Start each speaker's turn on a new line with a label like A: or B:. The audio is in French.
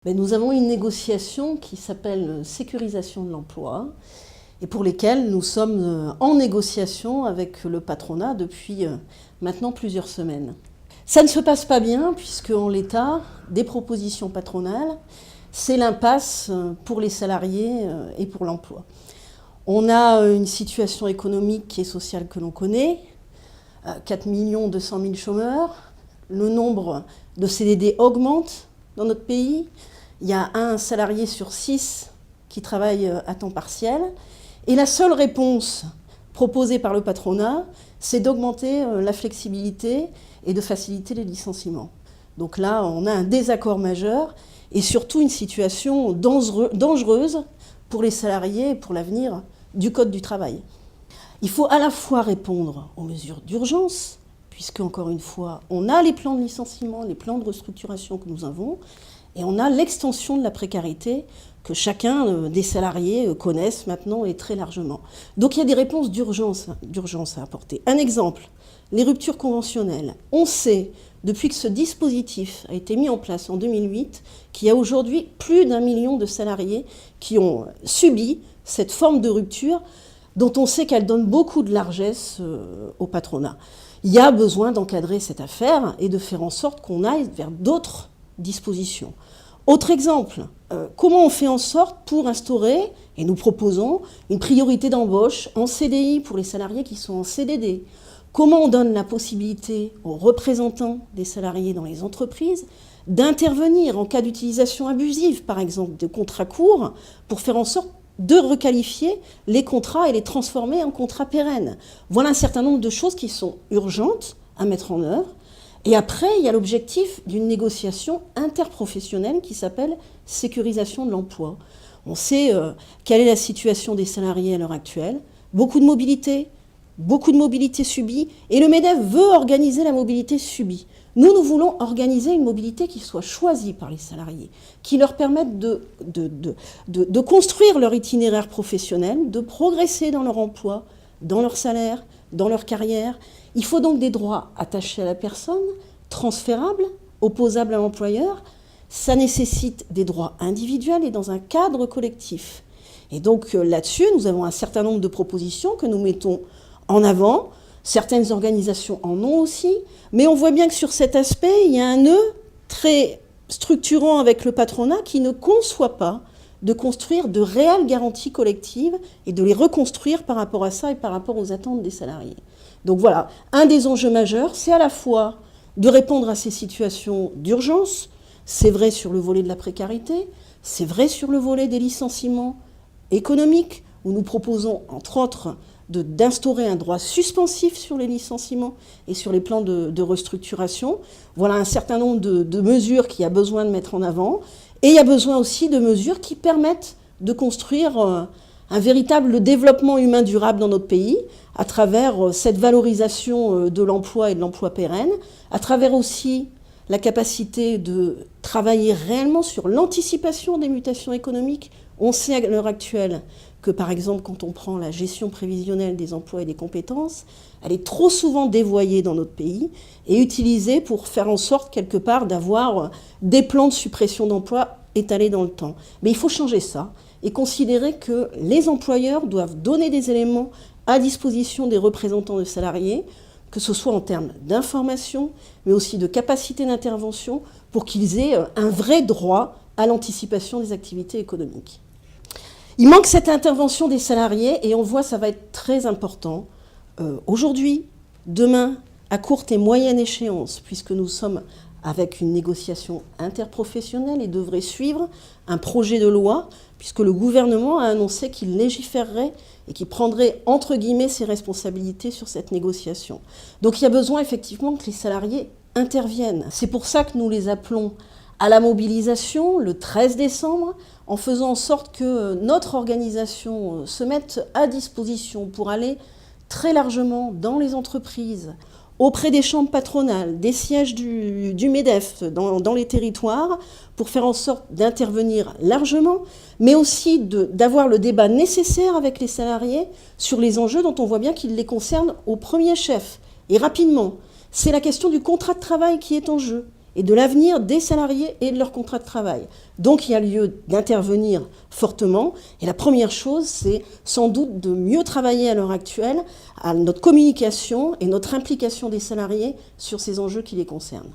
A: Nous avons une négociation qui s'appelle sécurisation de l'emploi et pour lesquelles nous sommes en négociation avec le patronat depuis maintenant plusieurs semaines. Ça ne se passe pas bien puisque en l'état, des propositions patronales, c'est l'impasse pour les salariés et pour l'emploi. On a une situation économique et sociale que l'on connaît, 4 200 000 chômeurs, le nombre de CDD augmente dans notre pays, il y a 1 salarié sur 6 qui travaille à temps partiel, et la seule réponse proposée par le patronat, c'est d'augmenter la flexibilité et de faciliter les licenciements. Donc là, on a un désaccord majeur et surtout une situation dangereuse pour les salariés et pour l'avenir du Code du travail. Il faut à la fois répondre aux mesures d'urgence, puisque, encore une fois, on a les plans de licenciement, les plans de restructuration que nous avons, et on a l'extension de la précarité que chacun des salariés connaissent maintenant et très largement. Donc il y a des réponses d'urgence à apporter. Un exemple, les ruptures conventionnelles. On sait, depuis que ce dispositif a été mis en place en 2008, qu'il y a aujourd'hui plus d'1 million de salariés qui ont subi cette forme de rupture dont on sait qu'elle donne beaucoup de largesse au patronat. Il y a besoin d'encadrer cette affaire et de faire en sorte qu'on aille vers d'autres dispositions. Autre exemple, comment on fait en sorte pour instaurer, et nous proposons, une priorité d'embauche en CDI pour les salariés qui sont en CDD. Comment on donne la possibilité aux représentants des salariés dans les entreprises d'intervenir en cas d'utilisation abusive, par exemple, de contrats courts, pour faire en sorte de requalifier les contrats et les transformer en contrats pérennes. Voilà un certain nombre de choses qui sont urgentes à mettre en œuvre. Et après, il y a l'objectif d'une négociation interprofessionnelle qui s'appelle sécurisation de l'emploi. On sait quelle est la situation des salariés à l'heure actuelle. Beaucoup de mobilité subie, et le MEDEF veut organiser la mobilité subie. Nous voulons organiser une mobilité qui soit choisie par les salariés, qui leur permette de construire leur itinéraire professionnel, de progresser dans leur emploi, dans leur salaire, dans leur carrière. Il faut donc des droits attachés à la personne, transférables, opposables à l'employeur. Ça nécessite des droits individuels et dans un cadre collectif. Et donc là-dessus, nous avons un certain nombre de propositions que nous mettons en avant. Certaines organisations en ont aussi, mais on voit bien que sur cet aspect, il y a un nœud très structurant avec le patronat qui ne conçoit pas de construire de réelles garanties collectives et de les reconstruire par rapport à ça et par rapport aux attentes des salariés. Donc voilà, un des enjeux majeurs, c'est à la fois de répondre à ces situations d'urgence, c'est vrai sur le volet de la précarité, c'est vrai sur le volet des licenciements économiques, où nous proposons, entre autres, d'instaurer un droit suspensif sur les licenciements et sur les plans de restructuration. Voilà un certain nombre de mesures qu'il y a besoin de mettre en avant. Et il y a besoin aussi de mesures qui permettent de construire un véritable développement humain durable dans notre pays, à travers cette valorisation de l'emploi et de l'emploi pérenne, à travers aussi la capacité de travailler réellement sur l'anticipation des mutations économiques. On sait à l'heure actuelle que, par exemple, quand on prend la gestion prévisionnelle des emplois et des compétences, elle est trop souvent dévoyée dans notre pays et utilisée pour faire en sorte, quelque part, d'avoir des plans de suppression d'emplois étalés dans le temps. Mais il faut changer ça et considérer que les employeurs doivent donner des éléments à disposition des représentants de salariés, que ce soit en termes d'information, mais aussi de capacité d'intervention, pour qu'ils aient un vrai droit à l'anticipation des activités économiques. Il manque cette intervention des salariés et on voit que ça va être très important aujourd'hui, demain, à courte et moyenne échéance, puisque nous sommes avec une négociation interprofessionnelle et devrait suivre un projet de loi, puisque le gouvernement a annoncé qu'il légiférerait et qu'il prendrait, entre guillemets, ses responsabilités sur cette négociation. Donc il y a besoin effectivement que les salariés interviennent. C'est pour ça que nous les appelons à la mobilisation le 13 décembre, en faisant en sorte que notre organisation se mette à disposition pour aller très largement dans les entreprises, auprès des chambres patronales, des sièges du MEDEF dans les territoires, pour faire en sorte d'intervenir largement, mais aussi d'avoir le débat nécessaire avec les salariés sur les enjeux dont on voit bien qu'ils les concernent au premier chef, et rapidement. C'est la question du contrat de travail qui est en jeu. et de l'avenir des salariés et de leur contrat de travail. Donc il y a lieu d'intervenir fortement. Et la première chose, c'est sans doute de mieux travailler à l'heure actuelle à notre communication et notre implication des salariés sur ces enjeux qui les concernent.